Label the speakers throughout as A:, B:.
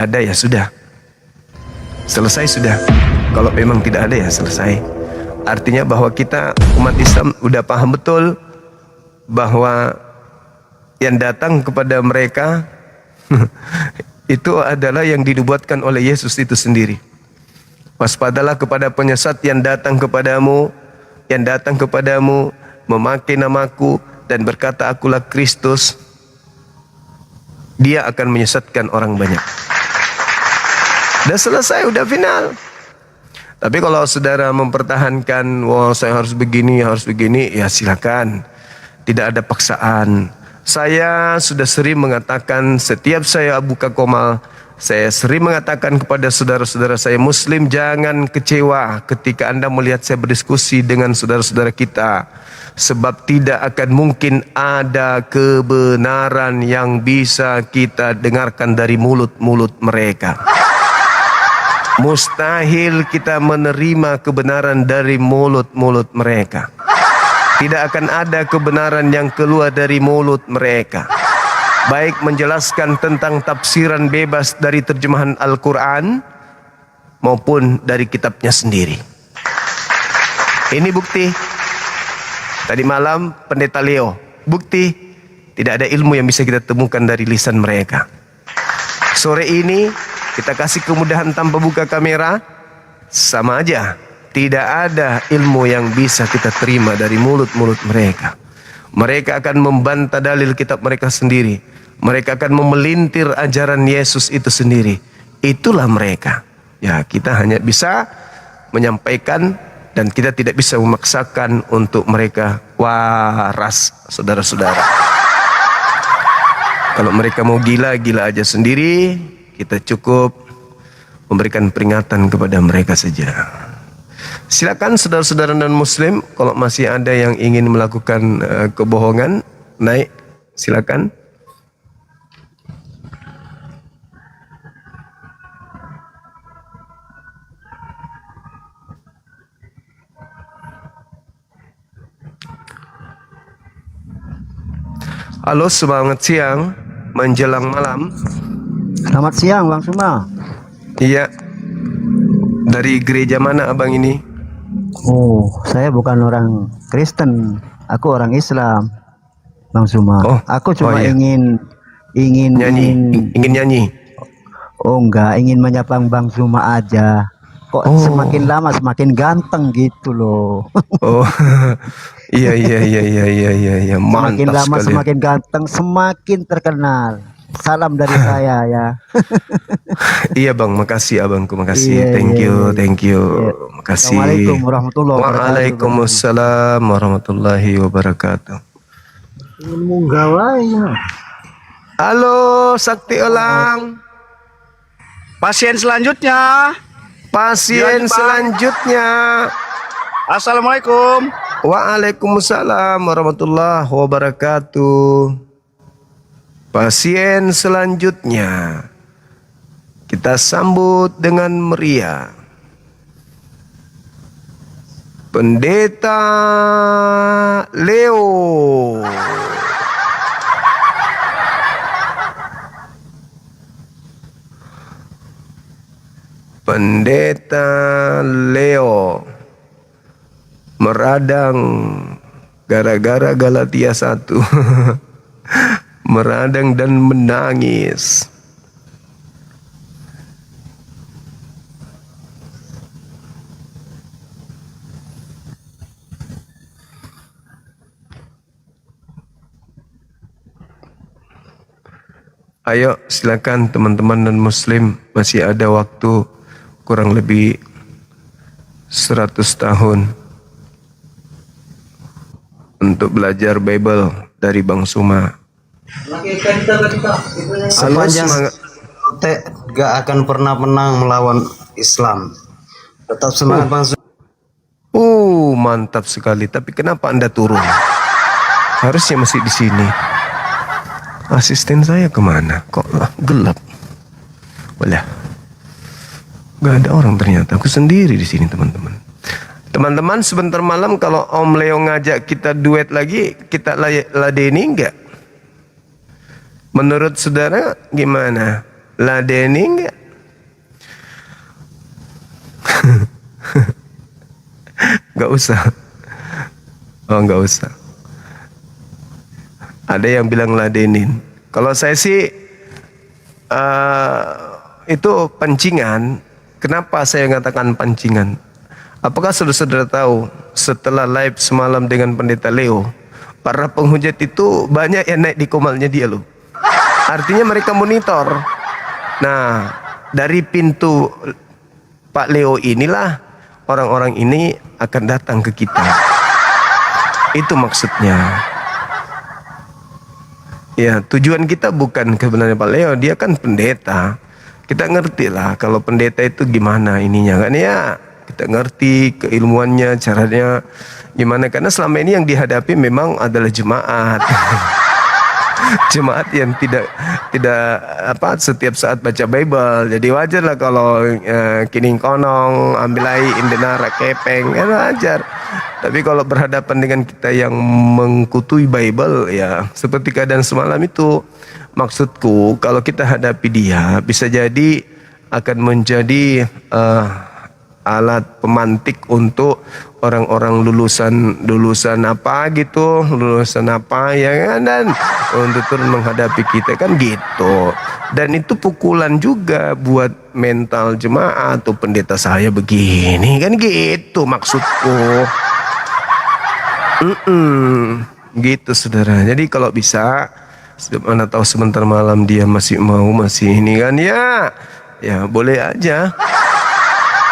A: ada ya sudah, selesai sudah. Kalau memang tidak ada ya selesai. Artinya bahwa kita umat Islam udah paham betul bahwa yang datang kepada mereka itu adalah yang dinubuatkan oleh Yesus itu sendiri. Waspadalah kepada penyesat yang datang kepadamu, memakai namaku dan berkata akulah Kristus. Dia akan menyesatkan orang banyak. Udah selesai, udah final. Tapi kalau saudara mempertahankan, wah saya harus begini, ya silakan. Tidak ada paksaan. Saya sudah sering mengatakan, setiap saya buka komal, saya sering mengatakan kepada saudara-saudara saya Muslim, jangan kecewa ketika Anda melihat saya berdiskusi dengan saudara-saudara kita. Sebab tidak akan mungkin ada kebenaran yang bisa kita dengarkan dari mulut-mulut mereka. Mustahil kita menerima kebenaran dari mulut-mulut mereka. Tidak akan ada kebenaran yang keluar dari mulut mereka. Baik menjelaskan tentang tafsiran bebas dari terjemahan Al-Quran maupun dari kitabnya sendiri. Ini bukti. Tadi malam Pendeta Leo, bukti tidak ada ilmu yang bisa kita temukan dari lisan mereka. Sore ini kita kasih kemudahan tanpa buka kamera, sama aja. Tidak ada ilmu yang bisa kita terima dari mulut-mulut mereka. Mereka akan membantah dalil kitab mereka sendiri. Mereka akan memelintir ajaran Yesus itu sendiri. Itulah mereka. Ya, kita hanya bisa menyampaikan dan kita tidak bisa memaksakan untuk mereka waras, saudara-saudara. Kalau mereka mau gila-gila aja sendiri, kita cukup memberikan peringatan kepada mereka saja. Silakan saudara-saudara non muslim, kalau masih ada yang ingin melakukan kebohongan, naik, silakan. Halo, semangat siang menjelang malam.
B: Selamat siang Bang Suma.
A: Iya. Dari gereja mana abang ini?
B: Oh, saya bukan orang Kristen, aku orang Islam, Bang Suma.
A: Oh,
B: aku cuma
A: iya.
B: ingin
A: nyanyi.
B: Oh enggak, ingin menyapa Bang Suma aja. Kok semakin lama semakin ganteng gitu loh.
A: Oh, iya. Mantap
B: Semakin lama
A: sekali.
B: semakin ganteng, semakin terkenal. Salam dari saya ya.
A: Iya bang, makasih abangku, makasih.
B: Iya,
A: Thank you.
B: Iya.
A: Makasih.
B: Assalamualaikum warahmatullahi wabarakatuh.
A: Waalaikumsalam warahmatullahi wabarakatuh.
B: Ingin munggawanya.
A: Halo, Sakti Elang.
C: Pasien selanjutnya. Assalamualaikum.
A: Waalaikumsalam warahmatullahi wabarakatuh. Pasien selanjutnya kita sambut dengan meriah. Pendeta Leo. Pendeta Leo meradang gara-gara Galatia 1. Meradang dan menangis. Ayo silakan teman-teman non muslim, masih ada waktu kurang lebih 100 tahun untuk belajar Bible dari Bang Suma.
D: Sepanjang gak akan pernah menang melawan Islam. Tetap semangat Bang Suma.
A: Mantap sekali. Tapi kenapa Anda turun? Harusnya masih di sini. Asisten saya kemana? Kok gelap? Walah, gak ada orang ternyata. Aku sendiri di sini teman-teman. Teman-teman, sebentar malam kalau Om Leo ngajak kita duet lagi, kita ladeni enggak? Menurut saudara gimana? ladeni enggak? Enggak usah. Oh, enggak usah. Ada yang bilang ladenin. Kalau saya sih itu pancingan. Kenapa saya mengatakan pancingan? Apakah saudara-saudara tahu setelah live semalam dengan Pendeta Leo, para penghujat itu banyak yang naik di komalnya dia loh. Artinya mereka monitor. Nah, dari pintu Pak Leo inilah orang-orang ini akan datang ke kita. Itu maksudnya. Ya, tujuan kita bukan kebenaran Pak Leo, dia kan pendeta. Kita ngerti lah kalau pendeta itu gimana ininya kan ya. Kita ngerti keilmuannya, caranya gimana, karena selama ini yang dihadapi memang adalah jemaat. Jemaat yang tidak setiap saat baca Bible. Jadi wajar lah kalau kining konong ambilai indenara kepeng, kan wajar. Tapi kalau berhadapan dengan kita yang mengkutui Bible, ya seperti keadaan semalam itu, maksudku kalau kita hadapi dia bisa jadi akan menjadi alat pemantik untuk orang-orang lulusan apa gitu, lulusan apa ya kan, dan untuk turun menghadapi kita kan gitu. Dan itu pukulan juga buat mental jemaat tuh, pendeta saya begini kan gitu maksudku. Gitu saudara. Jadi kalau bisa, mana tahu sebentar malam dia masih ini kan ya boleh aja.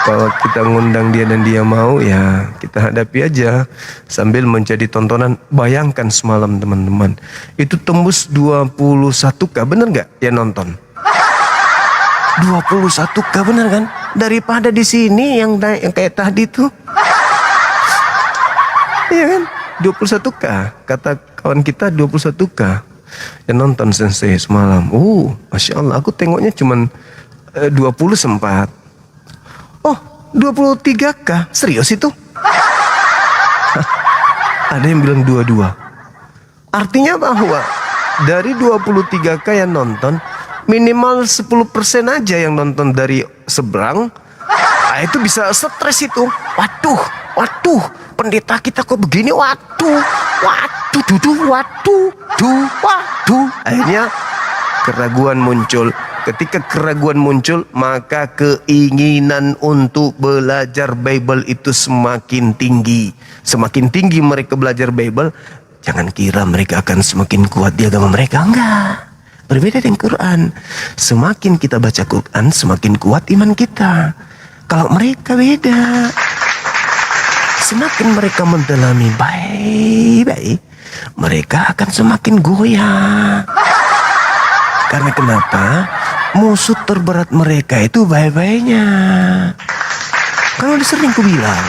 A: Kalau kita ngundang dia dan dia mau, ya kita hadapi aja sambil menjadi tontonan. Bayangkan semalam teman-teman, itu tembus 21k, bener gak yang nonton? 21k bener kan? Daripada di sini yang kayak tadi tuh. Iya kan? 21k, kata kawan kita 21k yang nonton Sensei semalam. Masya Allah, aku tengoknya cuman 20 sempat. Oh, 23k, serius itu? Ada yang bilang 22. Artinya bahwa dari 23k yang nonton, minimal 10% aja yang nonton dari seberang. Itu bisa stres itu. Waduh, pendeta kita kok begini? Waduh. Akhirnya keraguan muncul. Ketika keraguan muncul, maka keinginan untuk belajar Bible itu semakin tinggi. Semakin tinggi mereka belajar Bible, jangan kira mereka akan semakin kuat di agama mereka. Enggak. Berbeda dengan Quran. Semakin kita baca Quran, semakin kuat iman kita. Kalau mereka beda. Semakin mereka mendalami baik-baik, mereka akan semakin goyah. Karena kenapa? Musuh terberat mereka itu baik-baiknya. Kalau sering ku bilang.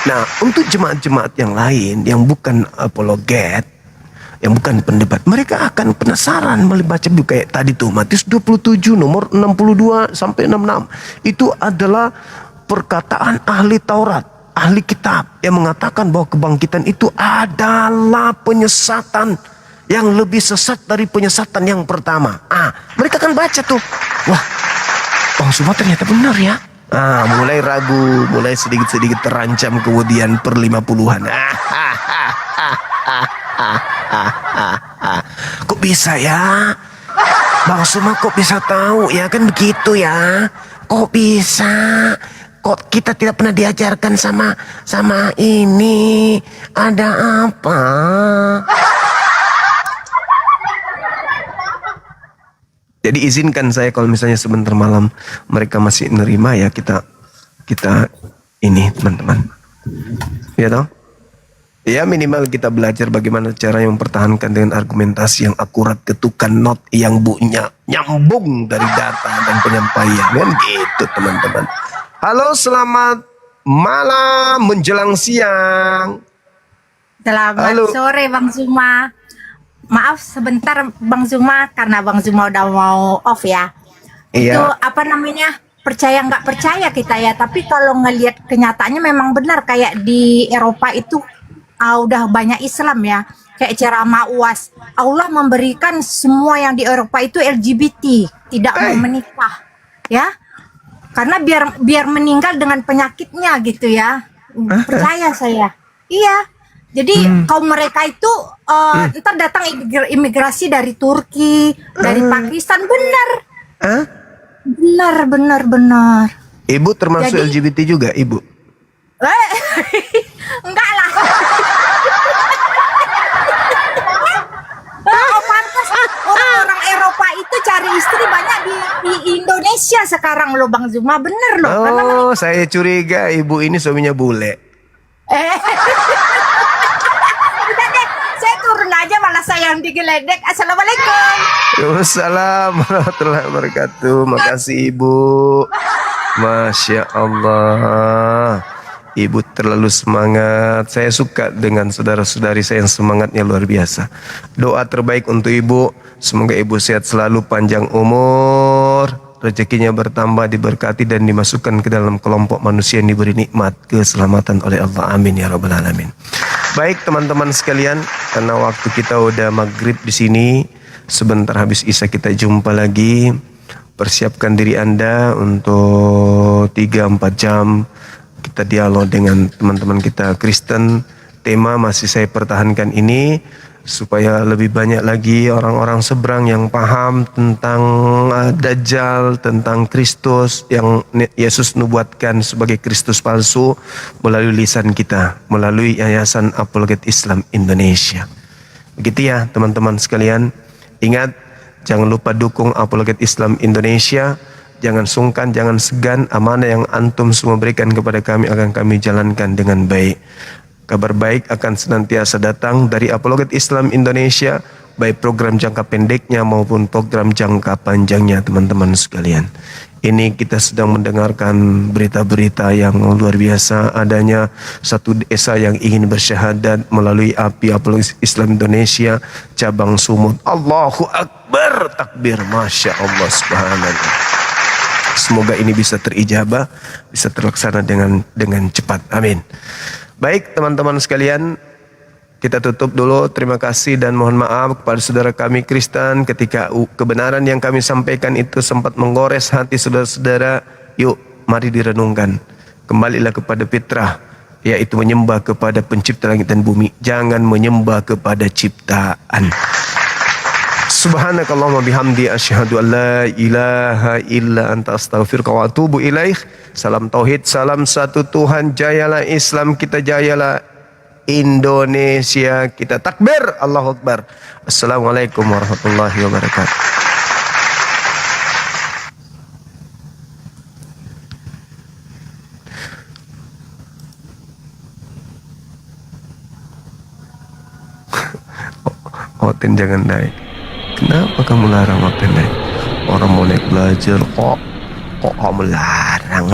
A: Nah, untuk jemaat-jemaat yang lain yang bukan apologet, yang bukan pendebat, mereka akan penasaran membaca buku kayak tadi tuh Matius 27 nomor 62 sampai 66. Itu adalah perkataan ahli Taurat, ahli kitab yang mengatakan bahwa kebangkitan itu adalah penyesatan yang lebih sesat dari penyesatan yang pertama. Mereka kan baca tuh. Wah, Bang Suma ternyata benar ya. Mulai ragu, mulai sedikit-sedikit terancam, kemudian per 50-an. Kok bisa ya? Bang Suma kok bisa tahu ya, kan begitu ya? Kok bisa? Kok kita tidak pernah diajarkan sama ini? Ada apa? Jadi izinkan saya kalau misalnya sebentar malam mereka masih nerima, ya kita ini teman-teman. Ya toh? Ya minimal kita belajar bagaimana cara yang mempertahankan dengan argumentasi yang akurat, ketukan not yang nyambung dari data dan penyampaian, kan gitu teman-teman. Halo, selamat malam menjelang siang.
E: Selamat sore Bang Zuma. Maaf sebentar Bang Zuma, karena Bang Zuma udah mau off ya.
A: Iya.
E: Itu apa namanya, percaya nggak percaya kita ya, tapi kalau ngelihat kenyataannya memang benar, kayak di Eropa itu udah banyak Islam ya, kayak ceramah UAS. Allah memberikan semua yang di Eropa itu LGBT, tidak mau menikah, ya. Karena biar meninggal dengan penyakitnya gitu ya. Percaya saya. Iya. Jadi kaum mereka itu ntar datang imigrasi dari Turki, dari Pakistan, benar.
A: Hah?
E: Benar.
A: Ibu termasuk
E: Jadi-
A: LGBT juga, Ibu?
E: Enggak lah. Oh, pantas orang-orang Eropa itu cari istri banyak di Indonesia sekarang loh Bang Zuma, bener loh. Karena
A: Oh, saya curiga ibu ini suaminya bule.
E: udah deh, saya turun aja malah saya yang digeledek. Assalamualaikum.
A: Waalaikumsalam warahmatullahi wabarakatuh. Makasih ibu. Masya Allah. Ibu terlalu semangat. Saya suka dengan saudara-saudari saya yang semangatnya luar biasa. Doa terbaik untuk ibu. Semoga ibu sehat selalu, panjang umur, rezekinya bertambah, diberkati dan dimasukkan ke dalam kelompok manusia yang diberi nikmat keselamatan oleh Allah. Amin ya rabbal alamin. Baik teman-teman sekalian, karena waktu kita udah maghrib di sini, sebentar habis isya kita jumpa lagi. Persiapkan diri Anda untuk 3-4 jam kita dialog dengan teman-teman kita Kristen. Tema masih saya pertahankan ini supaya lebih banyak lagi orang-orang seberang yang paham tentang Dajjal, tentang Kristus yang Yesus nubuatkan sebagai Kristus palsu melalui lisan kita, melalui Yayasan Apologet Islam Indonesia. Begitu ya teman-teman sekalian. Ingat, jangan lupa dukung Apologet Islam Indonesia. Jangan sungkan, jangan segan. Amanah yang antum semua berikan kepada kami akan kami jalankan dengan baik. Kabar baik akan senantiasa datang dari Apologet Islam Indonesia, baik program jangka pendeknya maupun program jangka panjangnya teman-teman sekalian. Ini kita sedang mendengarkan berita-berita yang luar biasa. Adanya satu desa yang ingin bersyahadat melalui api Apologet Islam Indonesia cabang Sumut. Allahu Akbar, takbir, Masya Allah, subhanallah. Semoga ini bisa terijabah, bisa terlaksana dengan cepat. Amin. Baik teman-teman sekalian, kita tutup dulu. Terima kasih dan mohon maaf kepada saudara kami Kristen ketika kebenaran yang kami sampaikan itu sempat menggores hati saudara-saudara. Yuk, mari direnungkan. Kembalilah kepada fitrah, yaitu menyembah kepada pencipta langit dan bumi. Jangan menyembah kepada ciptaan. Subhanakallahumma bihamdi asyhadu an la ilaha illa anta astaghfiruka wa atubu ilaih. Salam tauhid, salam satu Tuhan. Jayalah Islam kita, jayalah Indonesia kita. Takbir, Allahu Akbar. Assalamualaikum warahmatullahi wabarakatuh. Oten jangan naik. Kenapa kamu larang Oten naik? Orang mau naik belajar kok kamu larang?